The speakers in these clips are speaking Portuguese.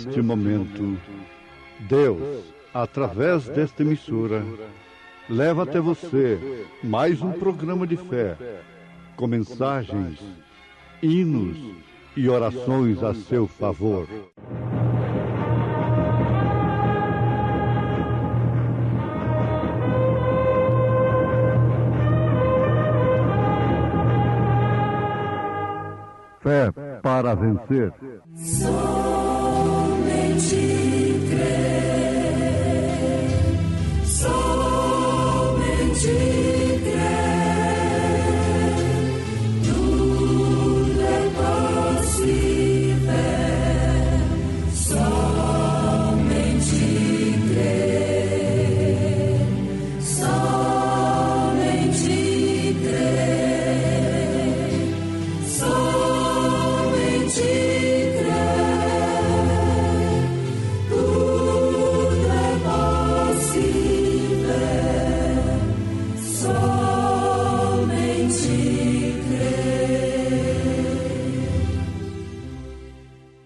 neste momento, Deus, através desta emissora, leva até você mais um programa de fé, com mensagens, hinos e orações a seu favor. Fé para vencer. Somente crer, somente crer, tudo é possível, somente crer, somente crer, somente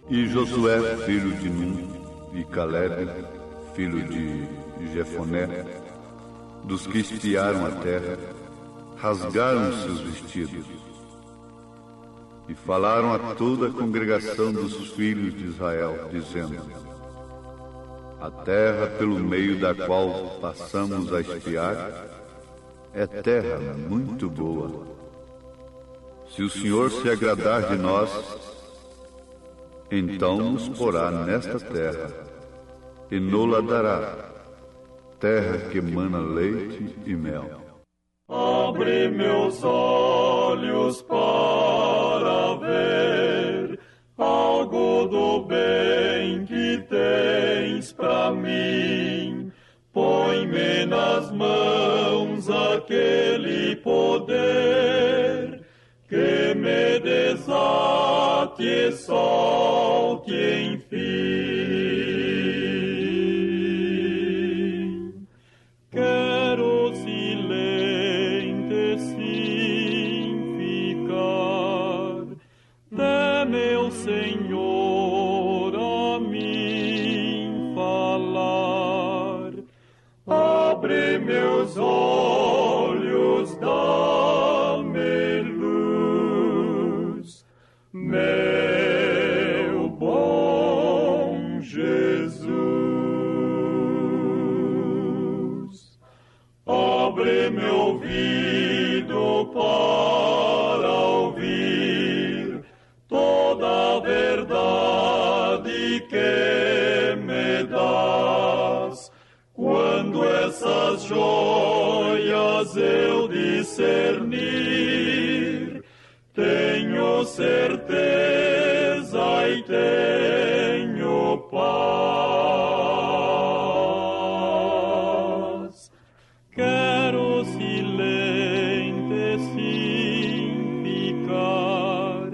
E Josué, filho de Nun, e Caleb, filho de Jefoné, dos que espiaram a terra, rasgaram seus vestidos e falaram a toda a congregação dos filhos de Israel, dizendo: a terra pelo meio da qual passamos a espiar é terra muito boa. Se o Senhor se agradar de nós, então nos porá nesta terra e nos-la dará, terra que emana leite e mel. Abre meus olhos para ver algo do bem que tens para mim. Põe-me nas mãos aquele poder que me desate e solte enfim. Quero silente sim ficar, de meu Senhor a mim falar. Abre meus olhos, dá-me luz, meu bom Jesus. Abre meu ouvido para ouvir toda a verdade que me dás. Quando essas joias eu discernir, tenho certeza e tenho paz. Quero silente sim ficar,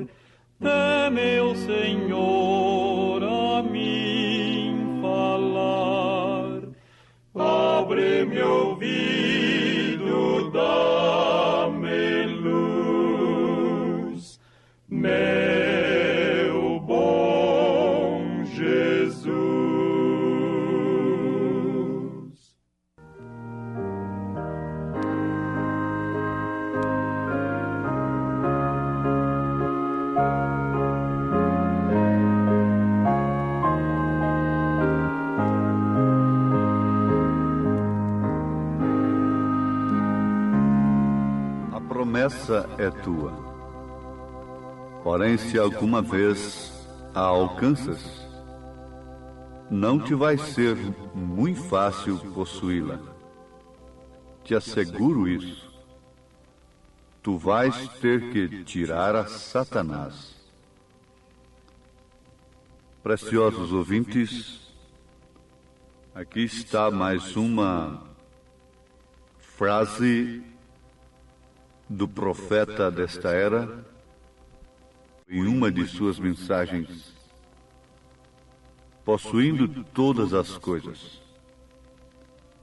de meu Senhor a mim falar. Abre meu ouvido, dá-me luz, meu bom Jesus. A promessa é tua. Porém, se alguma vez a alcanças, não te vai ser muito fácil possuí-la. Te asseguro isso. Tu vais ter que tirar a Satanás. Preciosos ouvintes, aqui está mais uma frase do profeta desta era, em uma de suas mensagens: possuindo todas as coisas.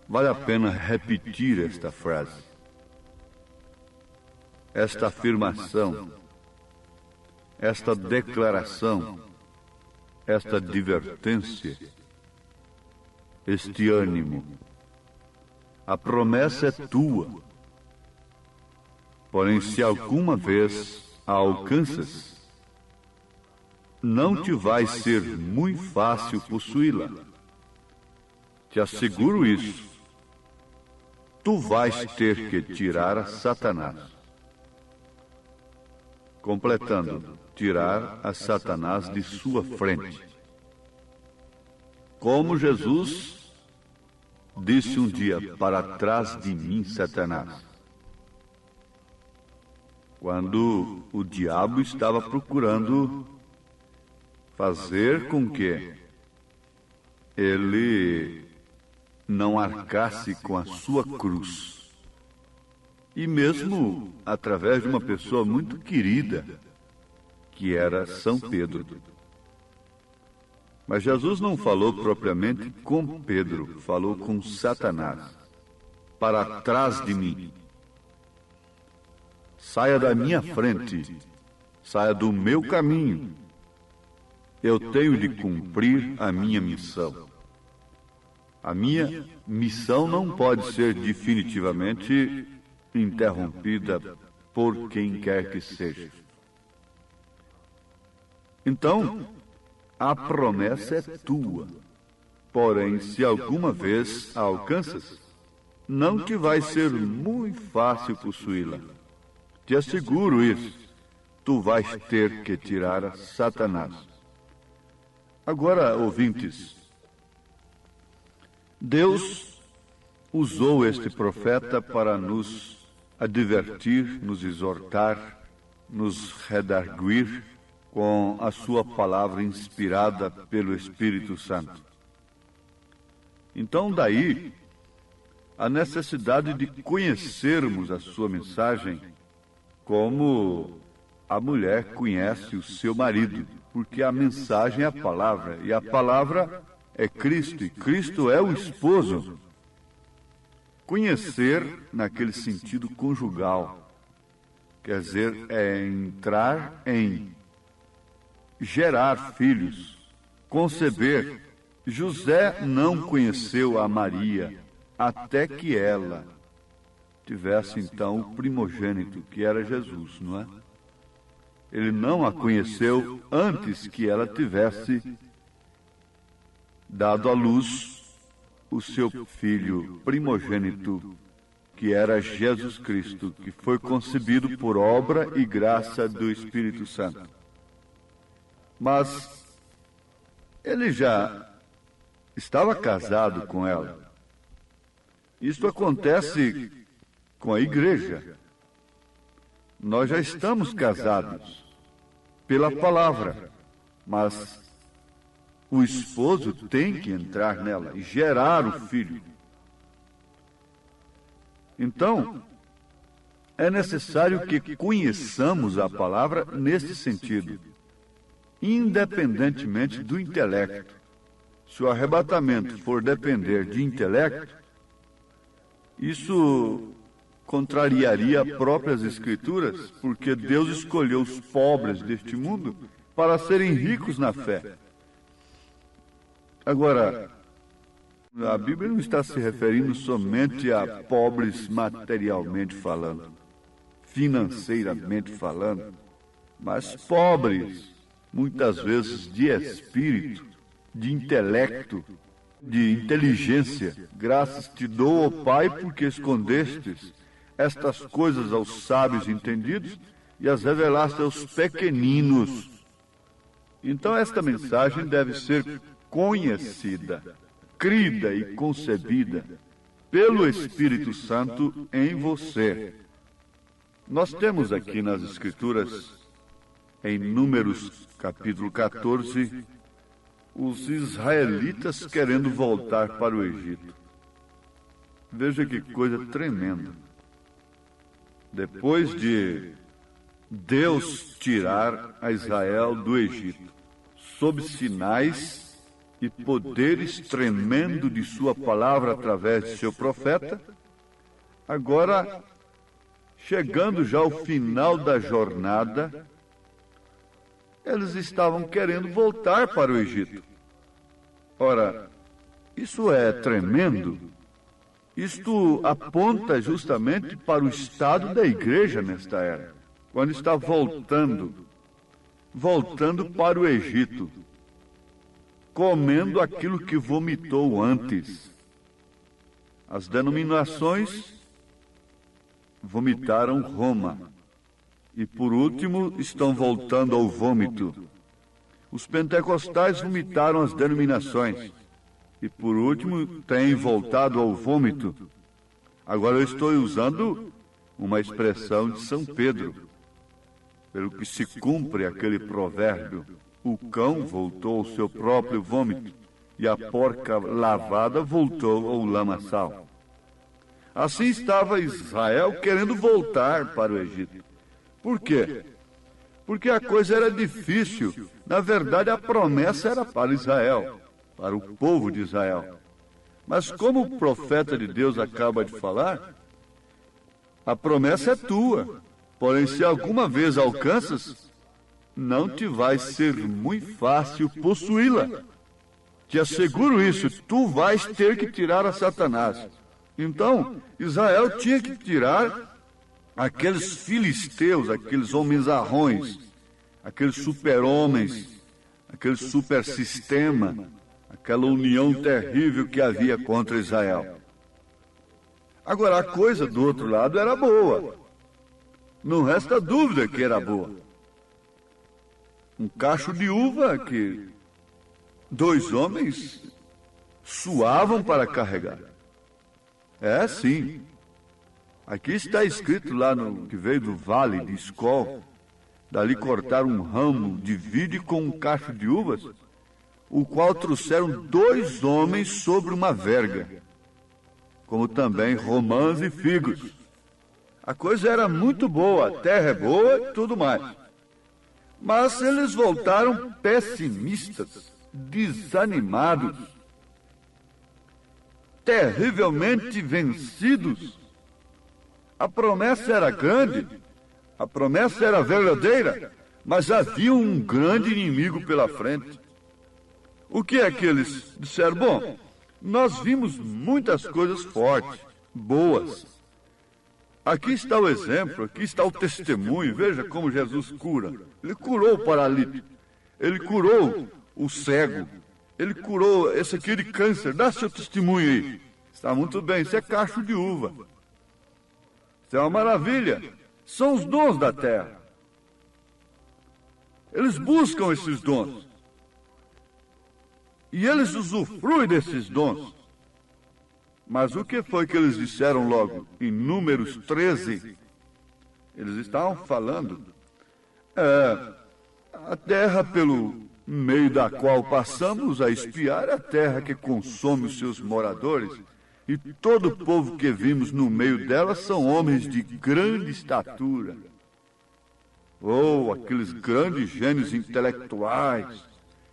Vale a pena repetir esta frase, esta afirmação, esta declaração esta advertência, este ânimo. A promessa é tua. Porém, se alguma vez a alcanças, não te vai ser muito fácil possuí-la. Te asseguro isso. Tu vais ter que tirar a Satanás. Completando, tirar a Satanás de sua frente. Como Jesus disse um dia: para trás de mim, Satanás. Quando o diabo estava procurando fazer com que ele não arcasse com a sua cruz. E mesmo através de uma pessoa muito querida, que era São Pedro. Mas Jesus não falou propriamente com Pedro, falou com Satanás. Para trás de mim. Saia da minha frente, saia do meu caminho. Eu tenho de cumprir a minha missão. A minha missão não pode ser definitivamente interrompida por quem quer que seja. Então, a promessa é tua. Porém, se alguma vez a alcanças, não te vai ser muito fácil possuí-la. Te asseguro isso. Tu vais ter que tirar a Satanás. Agora, ouvintes, Deus usou este profeta para nos advertir, nos exortar, nos redarguir com a sua palavra inspirada pelo Espírito Santo. Então, daí, a necessidade de conhecermos a sua mensagem como a mulher conhece o seu marido, porque a mensagem é a palavra, e a palavra é Cristo, e Cristo é o esposo. Conhecer naquele sentido conjugal, quer dizer, é entrar em gerar filhos, conceber. José não conheceu a Maria até que ela tivesse então o primogênito, que era Jesus, não é? Ele não a conheceu antes que ela tivesse dado à luz o seu filho primogênito, que era Jesus Cristo, que foi concebido por obra e graça do Espírito Santo. Mas ele já estava casado com ela. Isto acontece com a igreja. Nós já estamos casados pela palavra, mas o esposo tem que entrar nela e gerar o filho. Então, é necessário que conheçamos a palavra nesse sentido, independentemente do intelecto. Se o arrebatamento for depender de intelecto, isso contrariaria as próprias Escrituras, porque Deus escolheu os pobres deste mundo para serem ricos na fé. Agora, a Bíblia não está se referindo somente a pobres materialmente falando, financeiramente falando, mas pobres, muitas vezes de espírito, de intelecto, de inteligência. Graças te dou, ó Pai, porque escondestes estas coisas aos sábios entendidos e as revelaste aos pequeninos. Então esta mensagem deve ser conhecida, crida e concebida pelo Espírito Santo em você. Nós temos aqui nas Escrituras, em Números capítulo 14, os israelitas querendo voltar para o Egito. Veja que coisa tremenda. Depois de Deus tirar a Israel do Egito, sob sinais e poderes tremendo de sua palavra através de seu profeta, agora, chegando já ao final da jornada, eles estavam querendo voltar para o Egito. Ora, isso é tremendo. Isto aponta justamente para o estado da igreja nesta era, quando está voltando para o Egito, comendo aquilo que vomitou antes. As denominações vomitaram Roma. E, por último, estão voltando ao vômito. Os pentecostais vomitaram as denominações. E, por último, têm voltado ao vômito. Agora eu estou usando uma expressão de São Pedro, pelo que se cumpre aquele provérbio: o cão voltou ao seu próprio vômito, e a porca lavada voltou ao lamaçal. Assim estava Israel querendo voltar para o Egito. Por quê? Porque a coisa era difícil. Na verdade, a promessa era para Israel, para o povo de Israel. Mas como o profeta de Deus acaba de falar, a promessa é tua. Porém, se alguma vez alcanças, não te vai ser muito fácil possuí-la. Te asseguro isso, tu vais ter que tirar a Satanás. Então, Israel tinha que tirar aqueles filisteus, aqueles homens-arrões, aqueles super-homens, aquele super-sistema, aquela união terrível que havia contra Israel. Agora, a coisa do outro lado era boa. Não resta dúvida que era boa. Um cacho de uva que 2 homens suavam para carregar. É, sim. Aqui está escrito lá no que veio do vale de Escol, dali cortaram um ramo de vide com um cacho de uvas, o qual trouxeram 2 homens sobre uma verga, como também romãs e figos. A coisa era muito boa, a terra é boa e tudo mais. Mas eles voltaram pessimistas, desanimados, terrivelmente vencidos. A promessa era grande, a promessa era verdadeira, mas havia um grande inimigo pela frente. O que é que eles disseram? Bom, nós vimos muitas coisas fortes, boas. Aqui está o exemplo, aqui está o testemunho. Veja como Jesus cura. Ele curou o paralítico, ele curou o cego, ele curou esse aqui de câncer. Dá seu testemunho aí. Está muito bem, isso é cacho de uva. Isso é uma maravilha. São os dons da terra. Eles buscam esses dons. E eles usufruem desses dons. Mas o que foi que eles disseram logo? Em Números 13, eles estavam falando, a terra pelo meio da qual passamos a espiar é a terra que consome os seus moradores, e todo o povo que vimos no meio dela são homens de grande estatura. Ou aqueles grandes gênios intelectuais,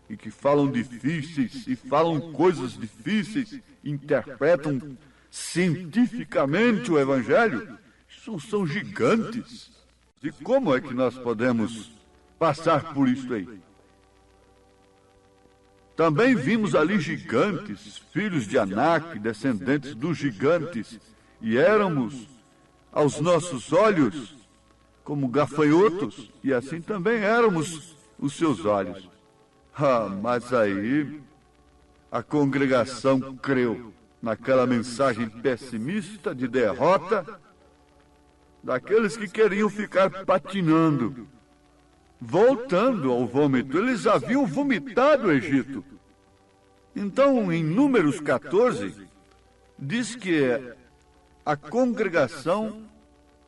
e que falam difíceis, e falam coisas difíceis, interpretam cientificamente o Evangelho. Isso são gigantes. E como é que nós podemos passar por isso aí? Também vimos ali gigantes, filhos de Anak, descendentes dos gigantes, e éramos, aos nossos olhos, como gafanhotos, e assim também éramos os seus olhos. Mas aí a congregação creu naquela mensagem pessimista de derrota daqueles que queriam ficar patinando, voltando ao vômito. Eles haviam vomitado o Egito. Então, em Números 14, diz que a congregação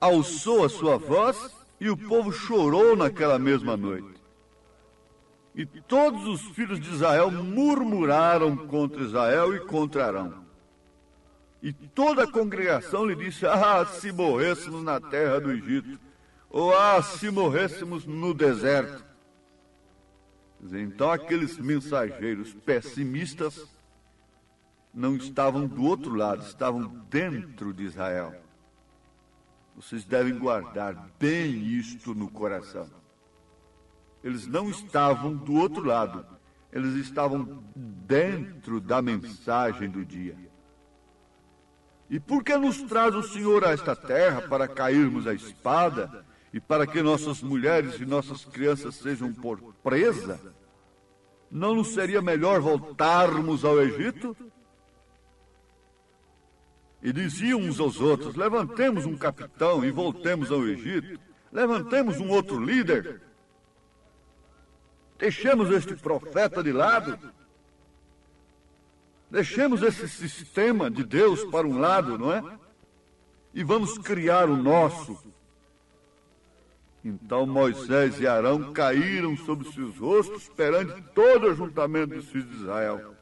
alçou a sua voz e o povo chorou naquela mesma noite. E todos os filhos de Israel murmuraram contra Israel e contra Arão. E toda a congregação lhe disse: se morrêssemos na terra do Egito, ou se morrêssemos no deserto. Então aqueles mensageiros pessimistas não estavam do outro lado, estavam dentro de Israel. Vocês devem guardar bem isto no coração. Eles não estavam do outro lado. Eles estavam dentro da mensagem do dia. E por que nos traz o Senhor a esta terra para cairmos à espada e para que nossas mulheres e nossas crianças sejam por presa? Não nos seria melhor voltarmos ao Egito? E diziam uns aos outros: levantemos um capitão e voltemos ao Egito. Levantemos um outro líder. Deixemos este profeta de lado. Deixemos esse sistema de Deus para um lado, não é? E vamos criar o nosso. Então Moisés e Arão caíram sobre seus rostos perante todo o ajuntamento dos filhos de Israel.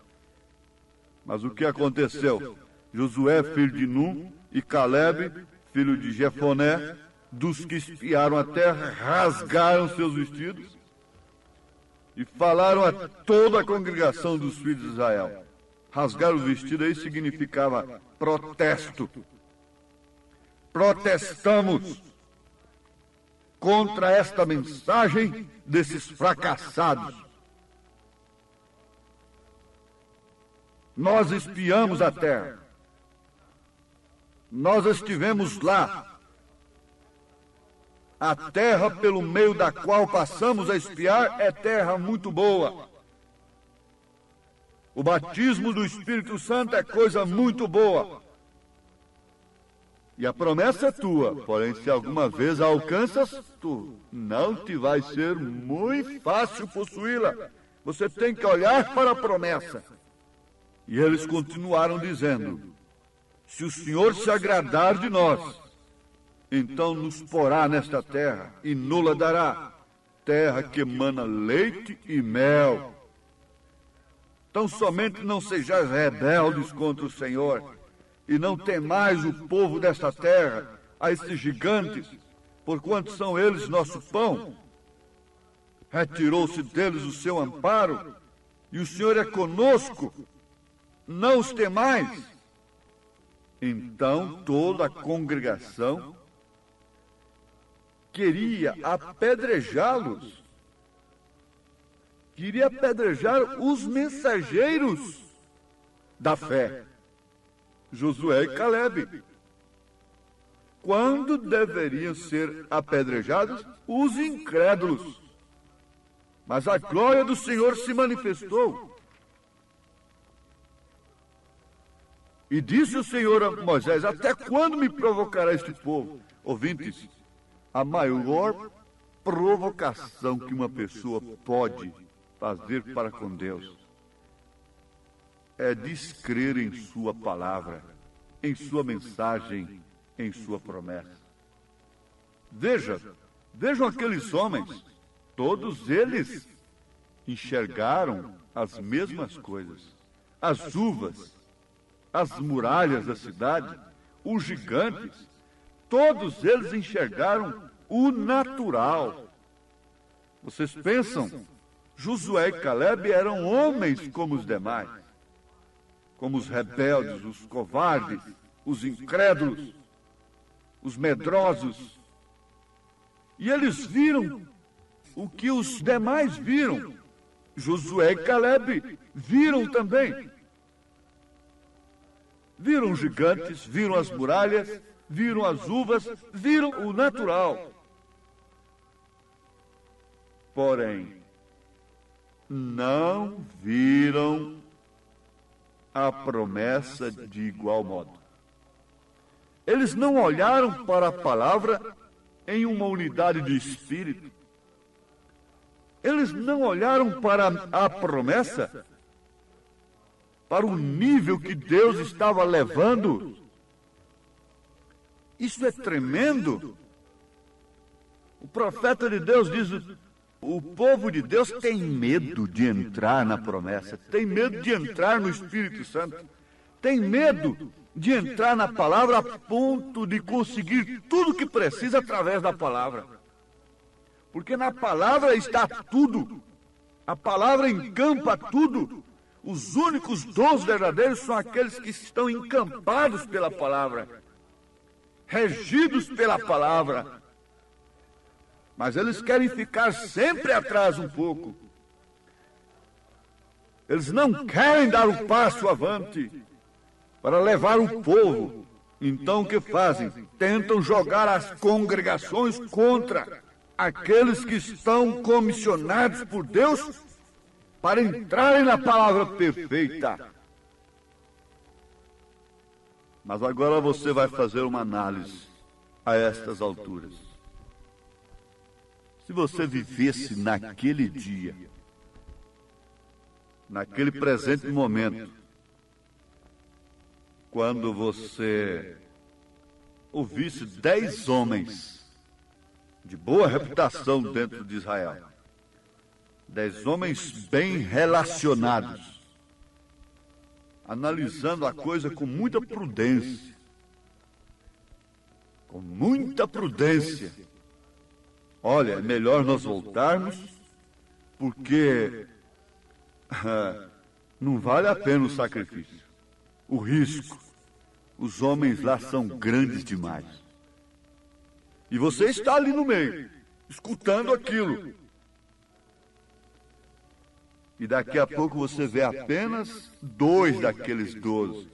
Mas o que aconteceu? Josué, filho de Num, e Caleb, filho de Jefoné, dos que espiaram a terra, rasgaram seus vestidos e falaram a toda a congregação dos filhos de Israel. Rasgar o vestido aí significava protesto. Protestamos contra esta mensagem desses fracassados. Nós espiamos a terra. Nós estivemos lá. A terra pelo meio da qual passamos a espiar é terra muito boa. O batismo do Espírito Santo é coisa muito boa. E a promessa é tua, porém se alguma vez a alcanças, tu não te vai ser muito fácil possuí-la. Você tem que olhar para a promessa. E eles continuaram dizendo: se o Senhor se agradar de nós, então nos porá nesta terra e nos dará, terra que emana leite e mel. Tão somente não sejais rebeldes contra o Senhor, e não temais o povo desta terra, a esses gigantes, porquanto são eles nosso pão. Retirou-se deles o seu amparo, e o Senhor é conosco, não os temais. Então toda a congregação queria apedrejá-los. Queria apedrejar os mensageiros da fé, Josué e Caleb. Quando deveriam ser apedrejados os incrédulos. Mas a glória do Senhor se manifestou. E disse o Senhor a Moisés: até quando me provocará este povo? Ouvintes, a maior provocação que uma pessoa pode fazer para com Deus é descrer em sua palavra, em sua mensagem, em sua promessa. Vejam aqueles homens, todos eles enxergaram as mesmas coisas. As uvas, as muralhas da cidade, os gigantes, todos eles enxergaram o natural. Vocês pensam, Josué e Caleb eram homens como os demais, como os rebeldes, os covardes, os incrédulos, os medrosos. E eles viram o que os demais viram. Josué e Caleb viram também. Viram os gigantes, viram as muralhas, viram as uvas, viram o natural. Porém, não viram a promessa de igual modo. Eles não olharam para a palavra em uma unidade de espírito. Eles não olharam para a promessa, para o nível que Deus estava levando. Isso é tremendo. O profeta de Deus diz: o povo de Deus tem medo de entrar na promessa, tem medo de entrar no Espírito Santo, tem medo de entrar na palavra a ponto de conseguir tudo o que precisa através da palavra. Porque na palavra está tudo. A palavra encampa tudo. Os únicos dons verdadeiros são aqueles que estão encampados pela palavra, regidos pela palavra. mas eles querem ficar sempre atrás um pouco. Eles não querem dar o passo avante para levar o povo. Então o que fazem? Tentam jogar as congregações contra aqueles que estão comissionados por Deus para entrarem na palavra perfeita. Mas agora você vai fazer uma análise a estas alturas. Se você vivesse naquele dia, naquele presente momento, quando você ouvisse 10 homens de boa reputação dentro de Israel, 10 homens bem relacionados, analisando a coisa com muita prudência, olha, é melhor nós voltarmos, porque não vale a pena o sacrifício, o risco. Os homens lá são grandes demais. E você está ali no meio, escutando aquilo. E daqui a pouco você vê apenas 2 daqueles 12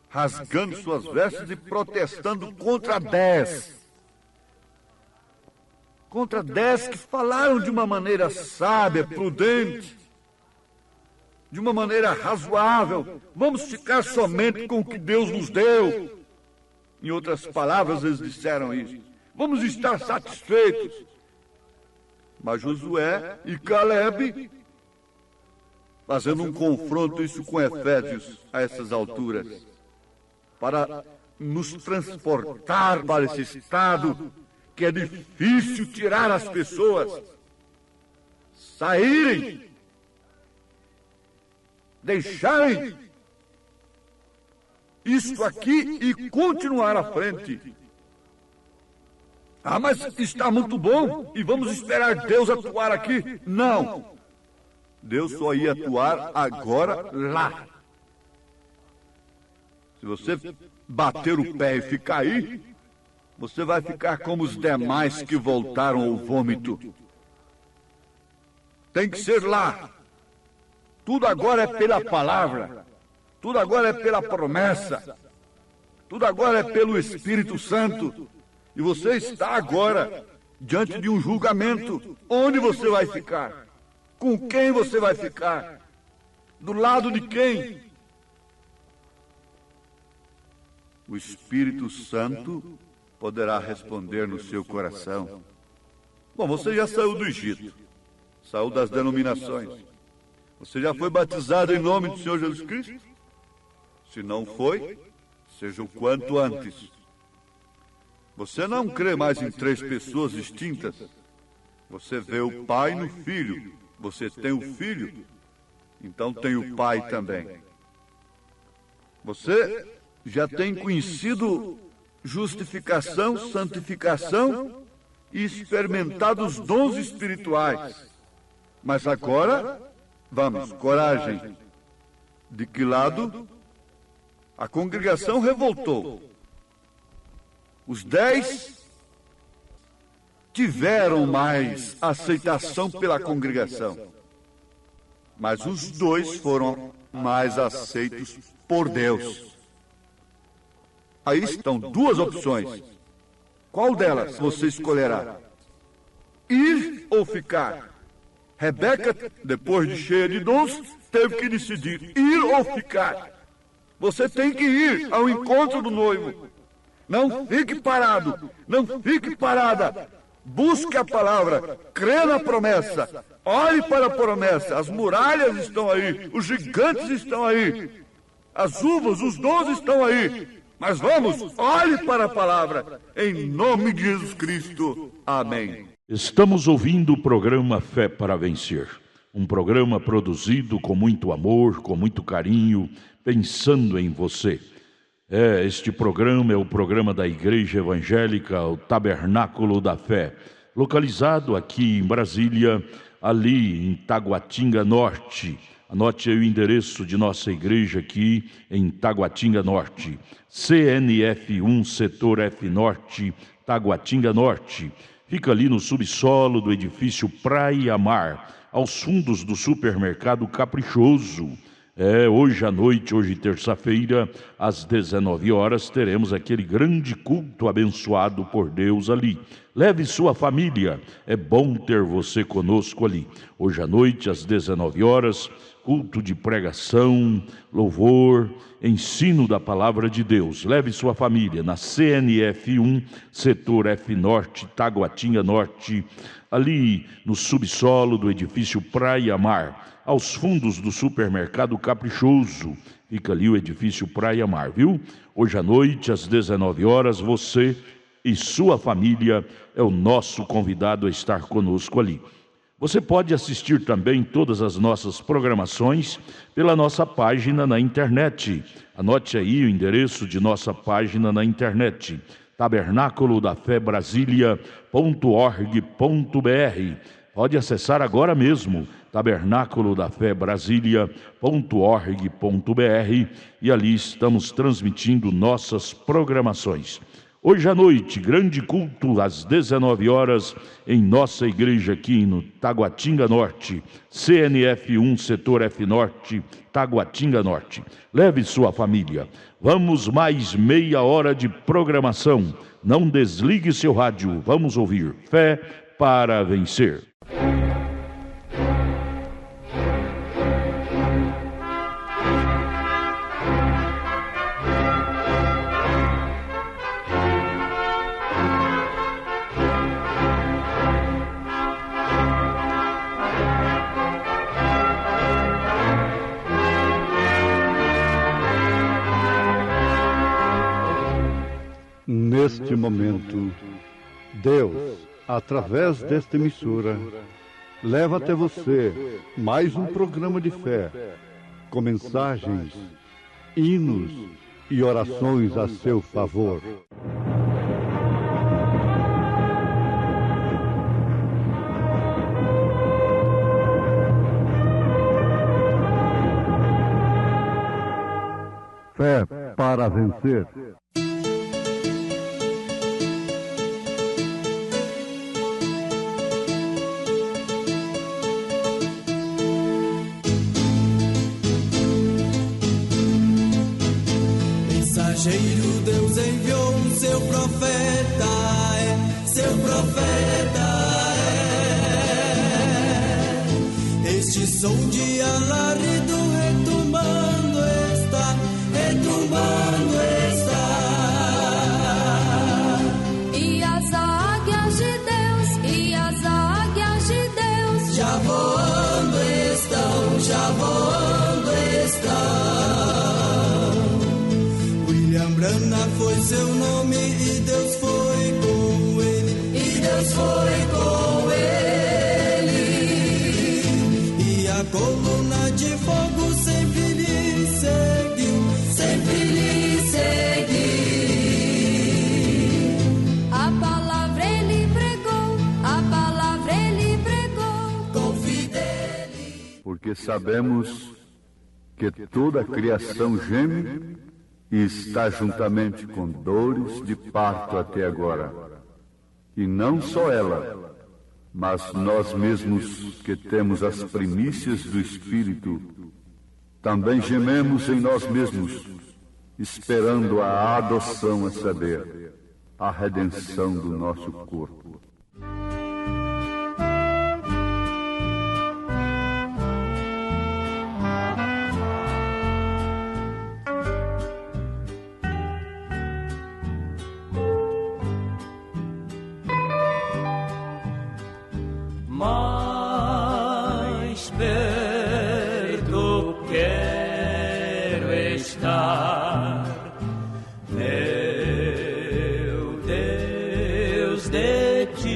rasgando suas vestes e protestando contra 10. Contra 10 que falaram de uma maneira sábia, prudente, de uma maneira razoável. Vamos ficar somente com o que Deus nos deu. Em outras palavras, eles disseram isso. Vamos estar satisfeitos. Mas Josué e Caleb, fazendo um confronto isso com Efésios a essas alturas, para nos transportar para esse estado que é difícil tirar as pessoas, saírem, deixarem isto aqui e continuar à frente. Ah, mas está muito bom e vamos esperar Deus atuar aqui. Não. Deus só ia atuar agora lá. Se você bater o pé e ficar aí, você vai ficar como os demais que voltaram ao vômito. Tem que ser lá. Tudo agora é pela palavra. Tudo agora é pela promessa. Tudo agora é pelo Espírito Santo. E você está agora diante de um julgamento. Onde você vai ficar? Com quem você vai ficar? Do lado de quem? O Espírito Santo poderá responder no seu coração. Bom, você já saiu do Egito, saiu das denominações. Você já foi batizado em nome do Senhor Jesus Cristo? Se não foi, seja o quanto antes. Você não crê mais em 3 pessoas distintas. Você vê o Pai no Filho. Você tem o Filho, então tem o Pai também. Você já tem conhecido justificação, santificação e experimentado os dons espirituais. Mas agora, vamos, coragem. De que lado? A congregação revoltou. Os 10 tiveram mais aceitação pela congregação, mas os 2 foram mais aceitos por Deus. Aí estão 2 opções. Qual delas você escolherá? Ir ou ficar? Rebeca, depois de cheia de dons, teve que decidir ir ou ficar. Você tem que ir ao encontro do noivo. Não fique parado, não fique parada. Busque a palavra, crê na promessa, olhe para a promessa. As muralhas estão aí, os gigantes estão aí, as uvas, os dons estão aí. Mas vamos, olhe para a palavra, em nome de Jesus Cristo. Amém. Estamos ouvindo o programa Fé para Vencer. Um programa produzido com muito amor, com muito carinho, pensando em você. Este programa é o programa da Igreja Evangélica, o Tabernáculo da Fé, localizado aqui em Brasília, ali em Taguatinga Norte. Anote aí o endereço de nossa igreja aqui em Taguatinga Norte. CNF1, Setor F Norte, Taguatinga Norte. Fica ali no subsolo do edifício Praia Mar, aos fundos do supermercado Caprichoso. Hoje à noite, hoje terça-feira, às 19 horas, teremos aquele grande culto abençoado por Deus ali. Leve sua família, é bom ter você conosco ali. Hoje à noite, às 19 horas, culto de pregação, louvor, ensino da palavra de Deus. Leve sua família na CNF 1, setor F Norte, Taguatinga Norte, ali no subsolo do edifício Praia Mar, aos fundos do supermercado Caprichoso. Fica ali o edifício Praia Mar, viu? Hoje à noite, às 19 horas, você e sua família é o nosso convidado a estar conosco ali. Você pode assistir também todas as nossas programações pela nossa página na internet. Anote aí o endereço de nossa página na internet: tabernaculodafebrasilia.org.br. Pode acessar agora mesmo, tabernaculodafebrasilia.org.br, e ali estamos transmitindo nossas programações. Hoje à noite, grande culto às 19 horas em nossa igreja aqui no Taguatinga Norte, CNF 1, setor F Norte, Taguatinga Norte. Leve sua família. Vamos mais meia hora de programação. Não desligue seu rádio. Vamos ouvir Fé para Vencer. Neste momento, Deus, através desta emissora, leva até você mais um programa de fé, com mensagens, hinos e orações a seu favor. Fé para vencer. Deus enviou o seu profeta, seu profeta Este som de alarido retumbando está, retumbando está. E as águias de Deus, e as águias de Deus já voando estão, já voando estão. William Branham foi seu nome e Deus foi com ele, e Deus foi com ele. E a coluna de fogo sempre lhe seguiu, sempre lhe seguiu. A palavra ele pregou, a palavra ele pregou com fidelidade. Porque sabemos que toda a criação geme e está juntamente com dores de parto até agora. E não só ela, mas nós mesmos que temos as primícias do Espírito, também gememos em nós mesmos, esperando a adoção, a saber, a redenção do nosso corpo. Mais perto quero estar, meu Deus, de ti.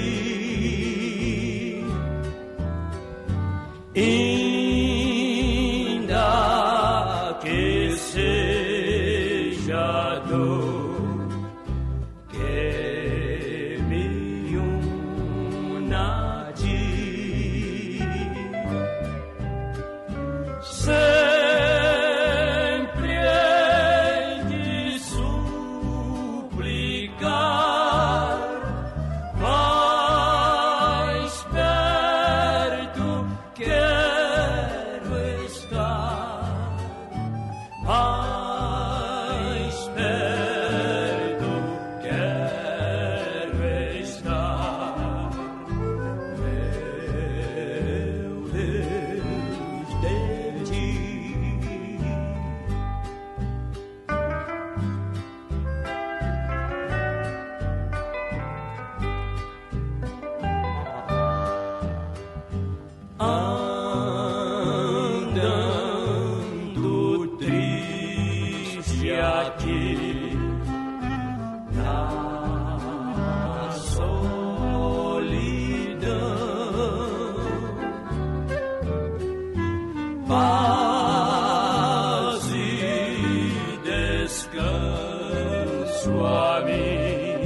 mim.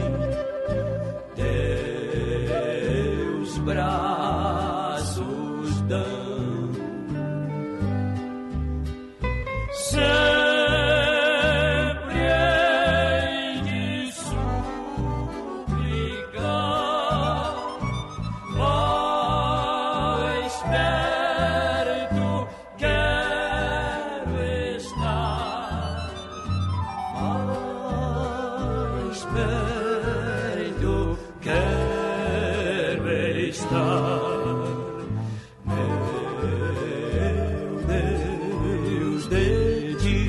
Teus braços dão sempre hei de suplicar, mais perto quero estar, mais perto quero estar, meu Deus, de ti.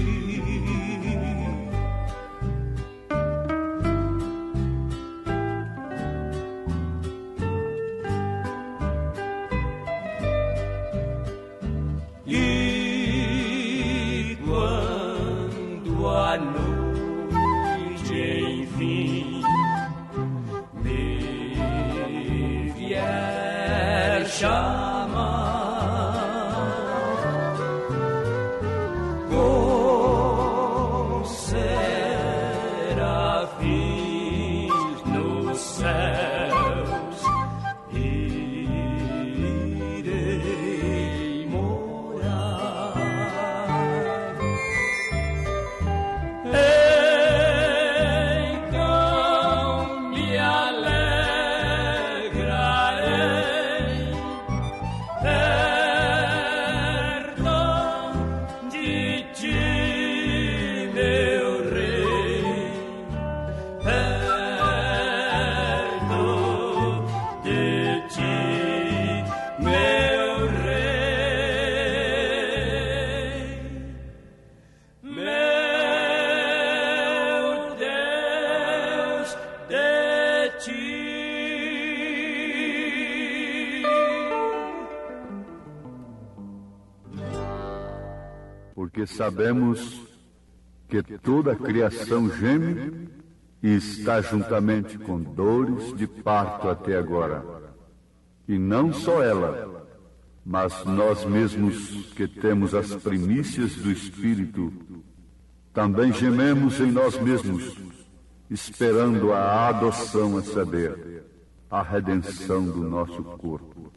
E quando a noite enfim me vier chamar, com serafins nos céus irei morar. Então me alegrarei perto de ti, meu rei, perto de ti, meu rei, meu Deus, de ti. Porque sabemos que toda a criação geme e está juntamente com dores de parto até agora. E não só ela, mas nós mesmos que temos as primícias do Espírito, também gememos em nós mesmos, esperando a adoção, a saber, a redenção do nosso corpo.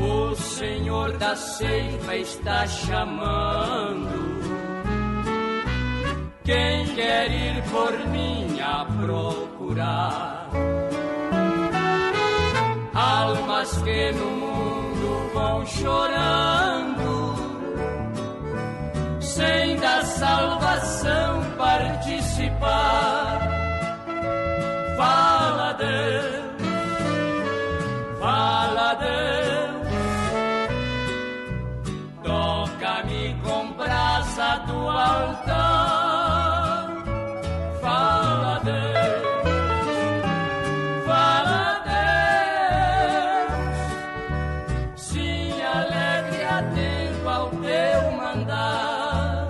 O Senhor da ceifa está chamando quem quer ir por mim a procurar almas que no mundo vão chorando, sem da salvação participar. Fala, Deus, fala, Deus, toca-me com brasa do altar. Fala, Deus, fala, Deus, sim, alegre atento ao teu mandar.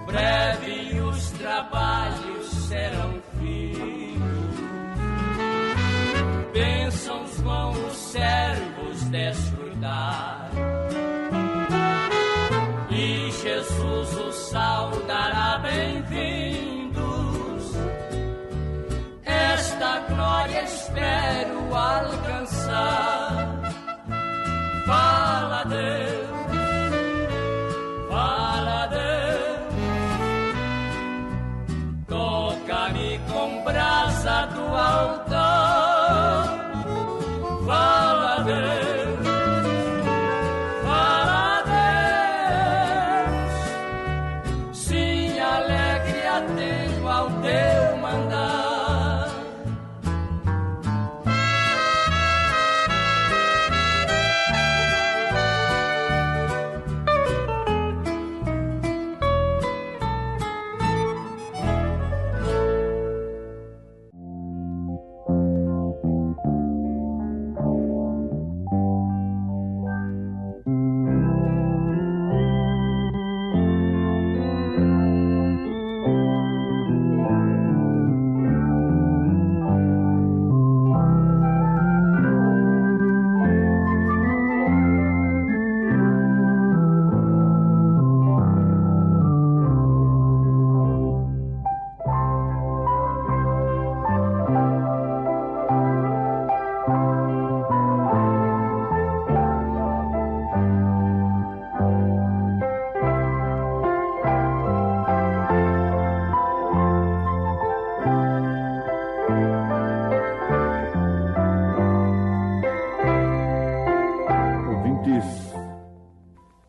Breve os trabalhos serão finos, bênçãos vão os servos desfrutar, e Jesus os saudará bem-vindos. Esta glória espero alcançar. Fala, Deus, fala, Deus, toca-me com brasa do altar. Fala, Deus, fala, Deus, sim, alegre atento ao teu mandar.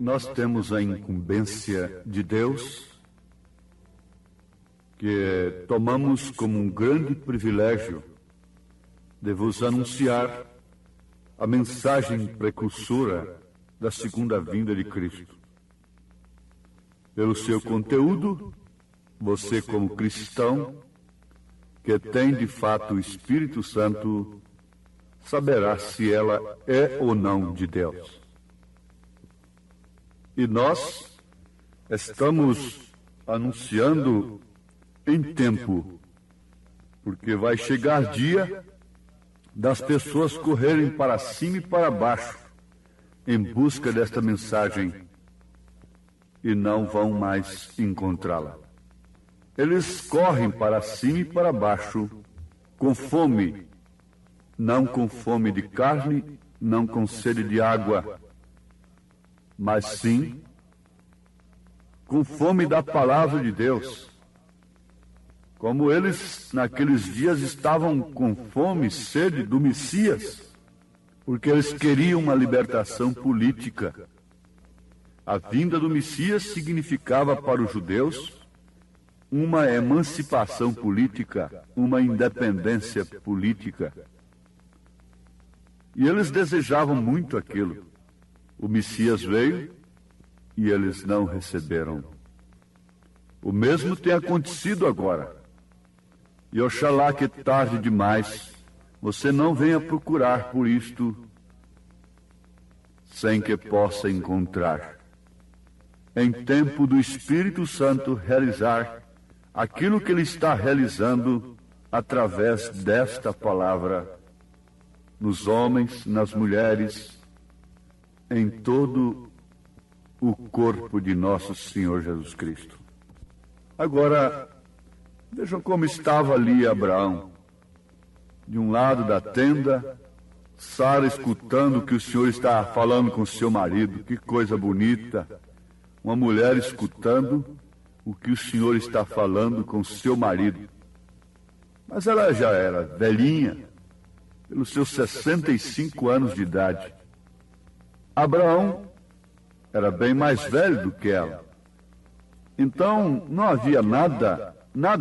nós temos a incumbência de Deus, que tomamos como um grande privilégio de vos anunciar a mensagem precursora da segunda vinda de Cristo. Pelo seu conteúdo, você como cristão, que tem de fato o Espírito Santo, saberá se ela é ou não de Deus. E nós estamos anunciando em tempo, porque vai chegar dia das pessoas correrem para cima e para baixo em busca desta mensagem e não vão mais encontrá-la. Eles correm para cima e para baixo com fome, não com fome de carne, não com sede de água, mas sim com fome da palavra de Deus. Como eles naqueles dias estavam com fome e sede do Messias, porque eles queriam uma libertação política. A vinda do Messias significava para os judeus uma emancipação política, uma independência política. E eles desejavam muito aquilo. O Messias veio e eles não receberam. O mesmo tem acontecido agora. E oxalá que tarde demais você não venha procurar por isto sem que possa encontrar. Em tempo do Espírito Santo realizar aquilo que Ele está realizando através desta palavra, nos homens, nas mulheres, em todo o corpo de nosso Senhor Jesus Cristo. Agora, vejam como estava ali Abraão. De um lado da tenda, Sara escutando o que o Senhor está falando com seu marido. Que coisa bonita. Uma mulher escutando o que o Senhor está falando com seu marido. Mas ela já era velhinha, pelos seus 65 anos de idade. Abraão era bem mais velho do que ela. Então, não havia nada,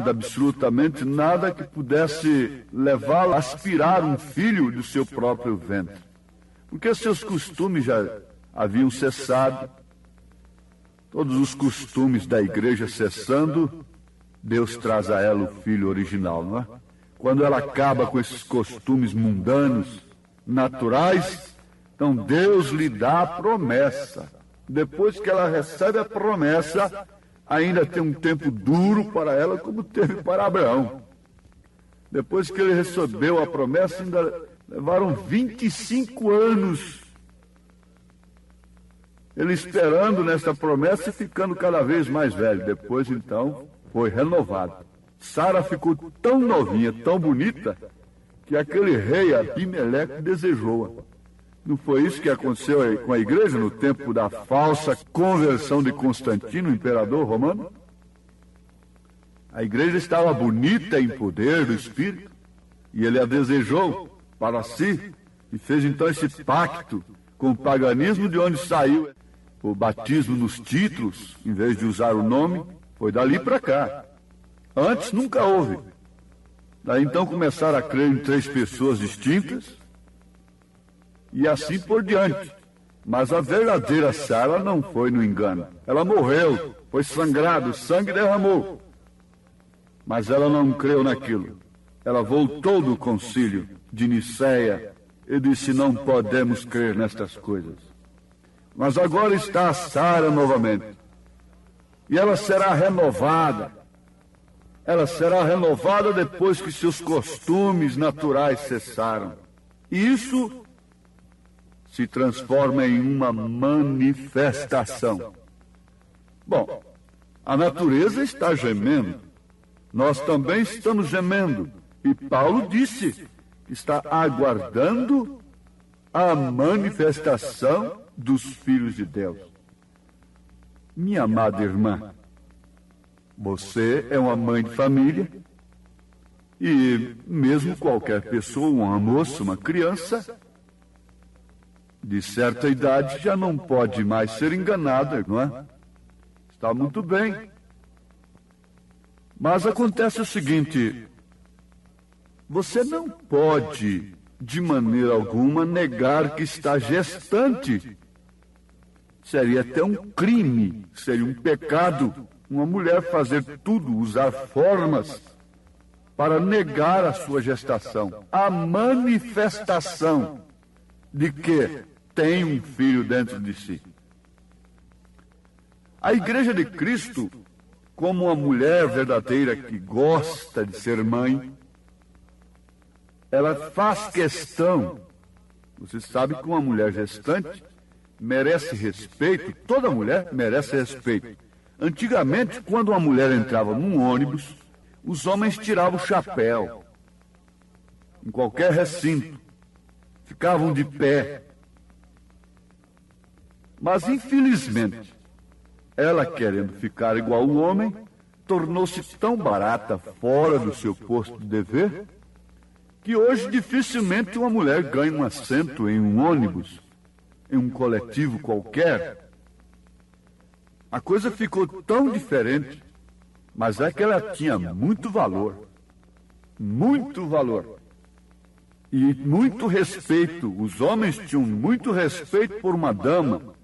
absolutamente nada que pudesse levá-la a aspirar um filho do seu próprio ventre. Porque seus costumes já haviam cessado. Todos os costumes da igreja cessando, Deus traz a ela o filho original, não é? Quando ela acaba com esses costumes mundanos, naturais, então Deus lhe dá a promessa. Depois que ela recebe a promessa, ainda tem um tempo duro para ela, como teve para Abraão. Depois que ele recebeu a promessa, ainda levaram 25 anos ele esperando nesta promessa e ficando cada vez mais velho. Depois, então, foi renovado. Sara ficou tão novinha, tão bonita, que aquele rei Abimeleque desejou-a. Não foi isso que aconteceu com a igreja no tempo da falsa conversão de Constantino, imperador romano? A igreja estava bonita em poder do Espírito, e ele a desejou para si, e fez então esse pacto com o paganismo, de onde saiu o batismo nos títulos, em vez de usar o nome, foi dali para cá. Antes nunca houve. Daí então começaram a crer em 3 pessoas distintas, e assim por diante. Mas a verdadeira Sara não foi no engano. Ela morreu, foi sangrado, o sangue derramou. Mas ela não creu naquilo. Ela voltou do concílio de Niceia e disse: não podemos crer nestas coisas. Mas agora está a Sara novamente. E ela será renovada. Ela será renovada depois que seus costumes naturais cessaram. E isso se transforma em uma manifestação. Bom, a natureza está gemendo. Nós também estamos gemendo. E Paulo disse que está aguardando a manifestação dos filhos de Deus. Minha amada irmã, você é uma mãe de família, e mesmo qualquer pessoa, uma moça, uma criança, de certa idade já não pode mais ser enganada, não é? Está muito bem. Mas acontece o seguinte: você não pode, de maneira alguma, negar que está gestante. Seria até um crime, seria um pecado uma mulher fazer tudo, usar formas para negar a sua gestação. A manifestação de que tem um filho dentro de si. A Igreja de Cristo, como uma mulher verdadeira que gosta de ser mãe, ela faz questão. Você sabe que uma mulher gestante merece respeito, toda mulher merece respeito. Antigamente, quando uma mulher entrava num ônibus, os homens tiravam o chapéu, em qualquer recinto, ficavam de pé. Mas, infelizmente, ela, querendo ficar igual o homem, tornou-se tão barata fora do seu posto de dever, que hoje dificilmente uma mulher ganha um assento em um ônibus, em um coletivo qualquer. A coisa ficou tão diferente, mas é que ela tinha muito valor e muito respeito. Os homens tinham muito respeito por uma dama,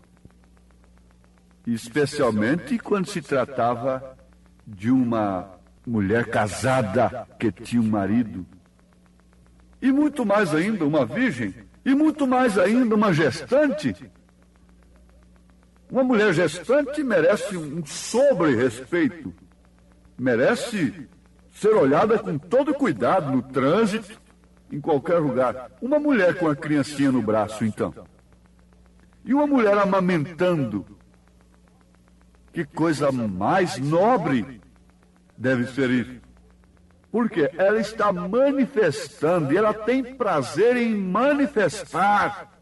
especialmente quando se tratava de uma mulher casada que tinha um marido, e muito mais ainda uma virgem, e muito mais ainda uma gestante. Uma mulher gestante merece um sobre-respeito, merece ser olhada com todo cuidado no trânsito, em qualquer lugar. Uma mulher com a criancinha no braço, então, e uma mulher amamentando, que coisa mais nobre deve ser isso. Porque ela está manifestando, e ela tem prazer em manifestar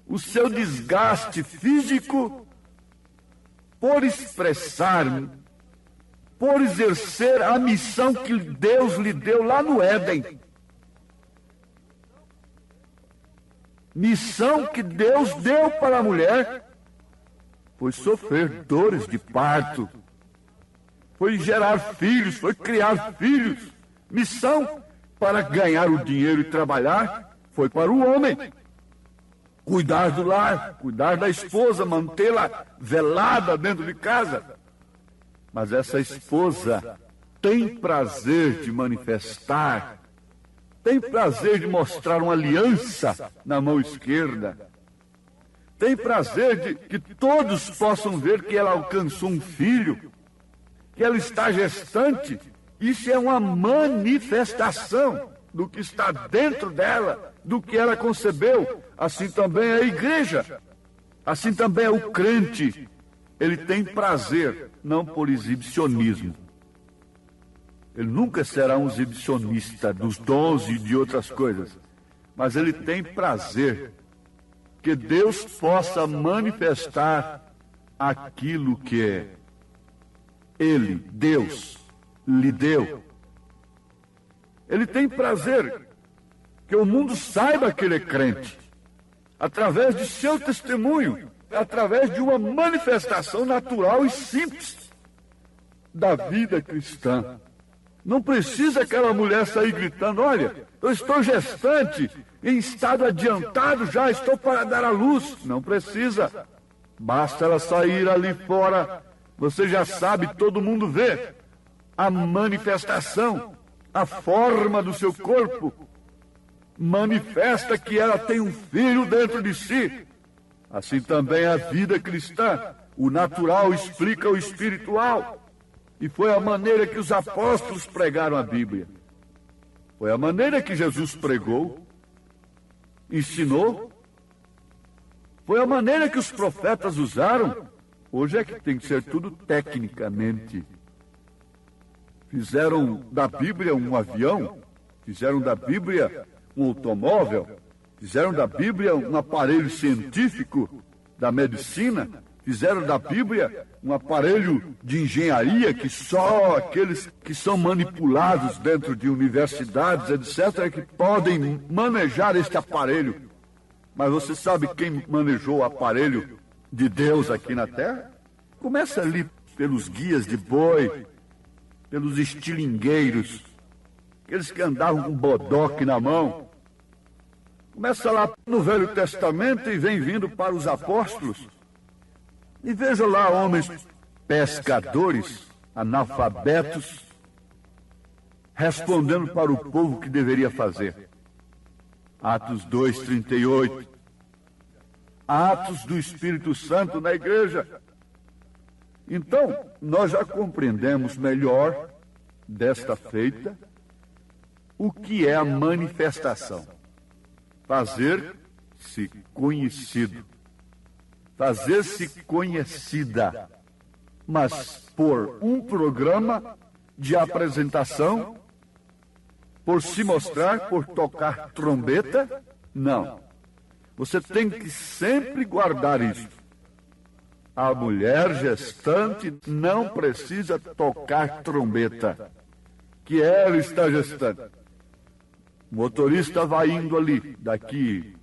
o seu desgaste físico por expressar, por exercer a missão que Deus lhe deu lá no Éden. Missão que Deus deu para a mulher foi sofrer dores de parto, foi gerar filhos, foi criar filhos. Missão para ganhar o dinheiro e trabalhar foi para o homem. Cuidar do lar, cuidar da esposa, mantê-la velada dentro de casa. Mas essa esposa tem prazer de manifestar, tem prazer de mostrar uma aliança na mão esquerda, tem prazer de que todos possam ver que ela alcançou um filho, que ela está gestante. Isso é uma manifestação do que está dentro dela, do que ela concebeu. Assim também é a igreja, assim também é o crente. Ele tem prazer, não por exibicionismo. Ele nunca será um exibicionista dos dons e de outras coisas, mas ele tem prazer que Deus possa manifestar aquilo que Ele, Deus, lhe deu. Ele tem prazer que o mundo saiba que ele é crente, através de seu testemunho, através de uma manifestação natural e simples da vida cristã. Não precisa aquela mulher sair gritando: olha, eu estou gestante, em estado adiantado já, estou para dar à luz. Não precisa. Basta ela sair ali fora. Você já sabe, todo mundo vê a manifestação, a forma do seu corpo. Manifesta que ela tem um filho dentro de si. Assim também a vida cristã. O natural explica o espiritual. E foi a maneira que os apóstolos pregaram a Bíblia. Foi a maneira que Jesus pregou, ensinou. Foi a maneira que os profetas usaram. Hoje é que tem que ser tudo tecnicamente. Fizeram da Bíblia um avião, fizeram da Bíblia um automóvel, fizeram da Bíblia um aparelho científico da medicina, fizeram da Bíblia um aparelho de engenharia que só aqueles que são manipulados dentro de universidades, etc., é que podem manejar este aparelho. Mas você sabe quem manejou o aparelho de Deus aqui na terra? Começa ali pelos guias de boi, pelos estilingueiros, aqueles que andavam com bodoque na mão. Começa lá no Velho Testamento e vem vindo para os apóstolos. E veja lá homens pescadores, analfabetos, respondendo para o povo o que deveria fazer. Atos 2:38. Atos do Espírito Santo na igreja. Então, nós já compreendemos melhor desta feita o que é a manifestação. Fazer-se conhecido. Fazer-se conhecida. Mas por um programa de apresentação, por se mostrar, por tocar trombeta, não. Você tem que sempre guardar isso. A mulher gestante não precisa tocar trombeta, que ela está gestante. O motorista vai indo ali, daqui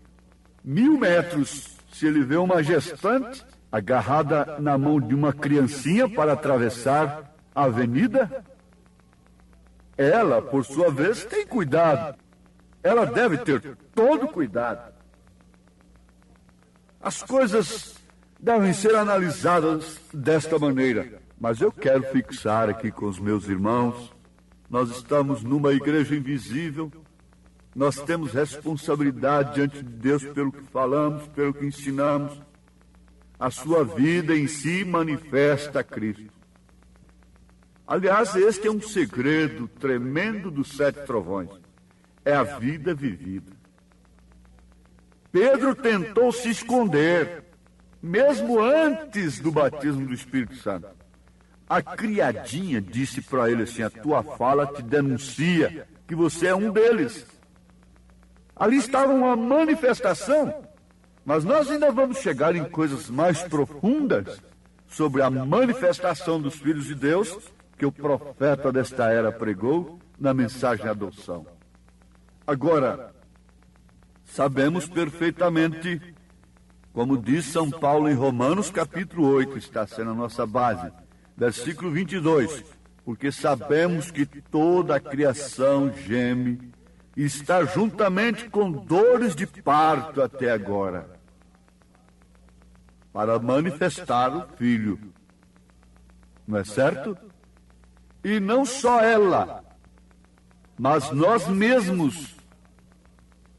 1000 metros, se ele vê uma gestante agarrada na mão de uma criancinha para atravessar a avenida, ela, por sua vez, tem cuidado. Ela deve ter todo cuidado. As coisas devem ser analisadas desta maneira. Mas eu quero fixar aqui com os meus irmãos, nós estamos numa igreja invisível, nós temos responsabilidade diante de Deus pelo que falamos, pelo que ensinamos. A sua vida em si manifesta Cristo. Aliás, este é um segredo tremendo dos 7 trovões. É a vida vivida. Pedro tentou se esconder, mesmo antes do batismo do Espírito Santo. A criadinha disse para ele assim: a tua fala te denuncia que você é um deles. Ali estava uma manifestação, mas nós ainda vamos chegar em coisas mais profundas sobre a manifestação dos filhos de Deus que o profeta desta era pregou na mensagem de adoção. Agora, sabemos perfeitamente, como diz São Paulo em Romanos capítulo 8, está sendo a nossa base, versículo 22, porque sabemos que toda a criação geme e está juntamente com dores de parto até agora, para manifestar o Filho. Não é certo? E não só ela, mas nós mesmos,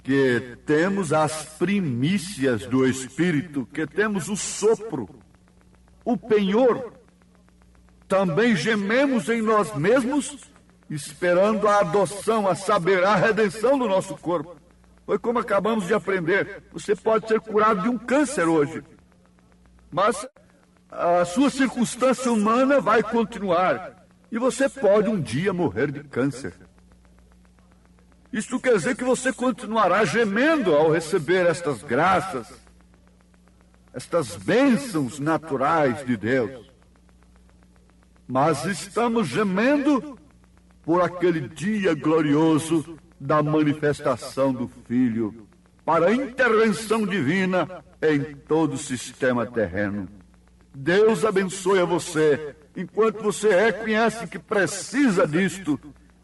que temos as primícias do Espírito, que temos o sopro, o penhor, também gememos em nós mesmos, esperando a adoção, a saber, a redenção do nosso corpo. Foi como acabamos de aprender. Você pode ser curado de um câncer hoje, mas a sua circunstância humana vai continuar. E você pode um dia morrer de câncer. Isto quer dizer que você continuará gemendo ao receber estas graças, estas bênçãos naturais de Deus. Mas estamos gemendo por aquele dia glorioso da manifestação do Filho, para a intervenção divina em todo o sistema terreno. Deus abençoe a você, enquanto você reconhece que precisa disto,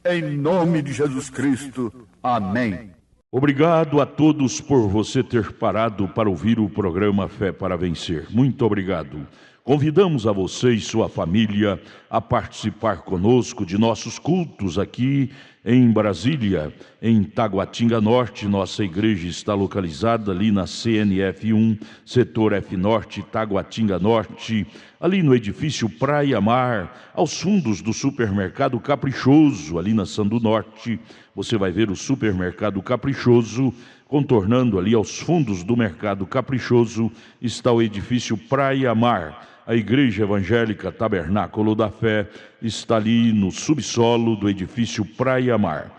em nome de Jesus Cristo. Amém. Obrigado a todos por você ter parado para ouvir o programa Fé para Vencer. Muito obrigado. Convidamos a você e sua família a participar conosco de nossos cultos aqui em Brasília, em Taguatinga Norte. Nossa igreja está localizada ali na CNF 1, setor F Norte, Taguatinga Norte, ali no edifício Praia Mar, aos fundos do supermercado Caprichoso, ali na Sandu Norte. Você vai ver o supermercado Caprichoso. Contornando ali aos fundos do mercado Caprichoso está o edifício Praia Mar. A Igreja Evangélica Tabernáculo da Fé está ali no subsolo do edifício Praia Mar.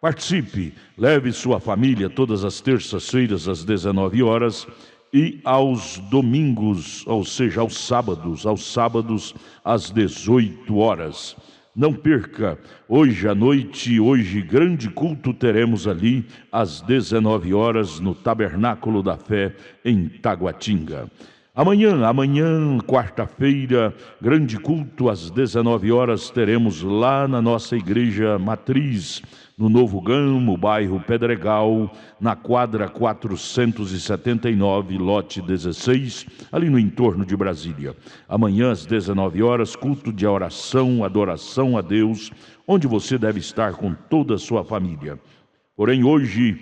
Participe, leve sua família todas as terças-feiras às 19 horas e aos domingos, ou seja, aos sábados às 18 horas. Não perca, hoje à noite, hoje grande culto teremos ali às 19 horas no Tabernáculo da Fé em Taguatinga. Amanhã, quarta-feira, grande culto às 19 horas teremos lá na nossa igreja matriz, no Novo Gamo, bairro Pedregal, na quadra 479, lote 16, ali no entorno de Brasília. Amanhã às 19 horas, culto de oração, adoração a Deus, onde você deve estar com toda a sua família. Porém, hoje,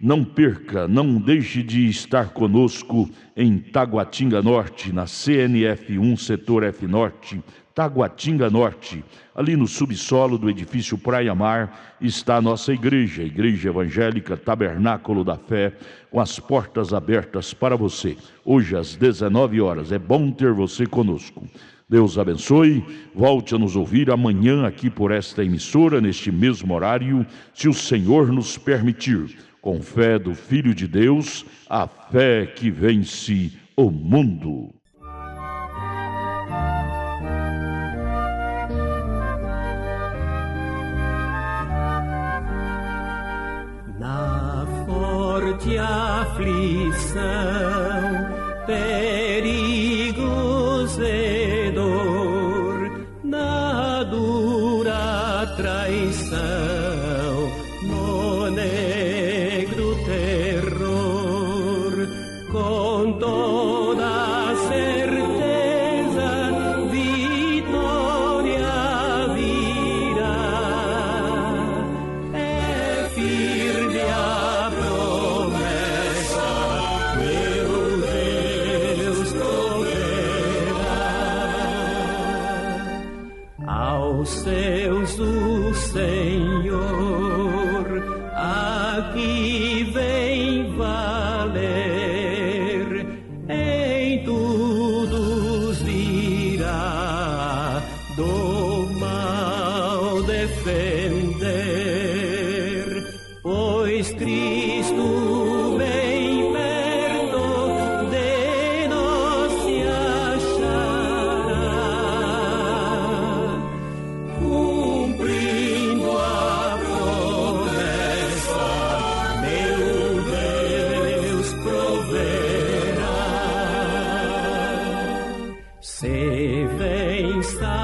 não perca, não deixe de estar conosco em Taguatinga Norte, na CNF 1, setor F Norte, Taguatinga Norte. Ali no subsolo do edifício Praia Mar está a nossa igreja, a Igreja Evangélica Tabernáculo da Fé, com as portas abertas para você. Hoje às 19 horas, é bom ter você conosco. Deus abençoe, volte a nos ouvir amanhã aqui por esta emissora, neste mesmo horário, se o Senhor nos permitir, com fé do Filho de Deus, a fé que vence o mundo. Na forte aflição, perigos e dor, na dura traição, no negro terror, com toda a certeza, vitória virá. É firme a promessa, meu Deus proverá. Aos seus o Senhor aqui vem valer, em tudo os virá, do mal defender, pois Cristo bem perto de nós se achará, cumprindo a promessa, meu Deus proverá. Se vem Satanás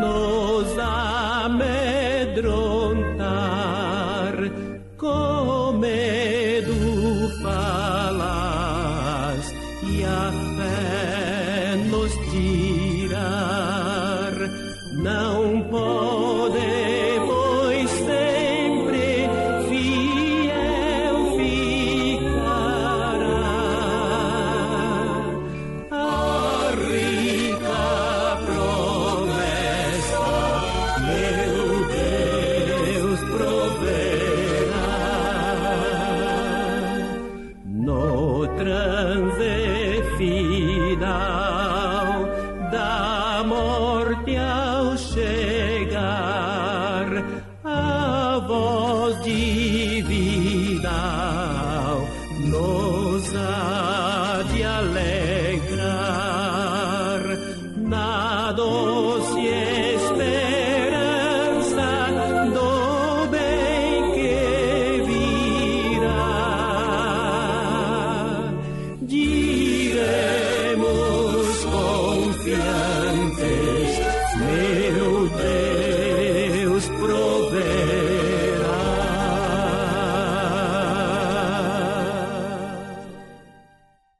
nos amedrontar, come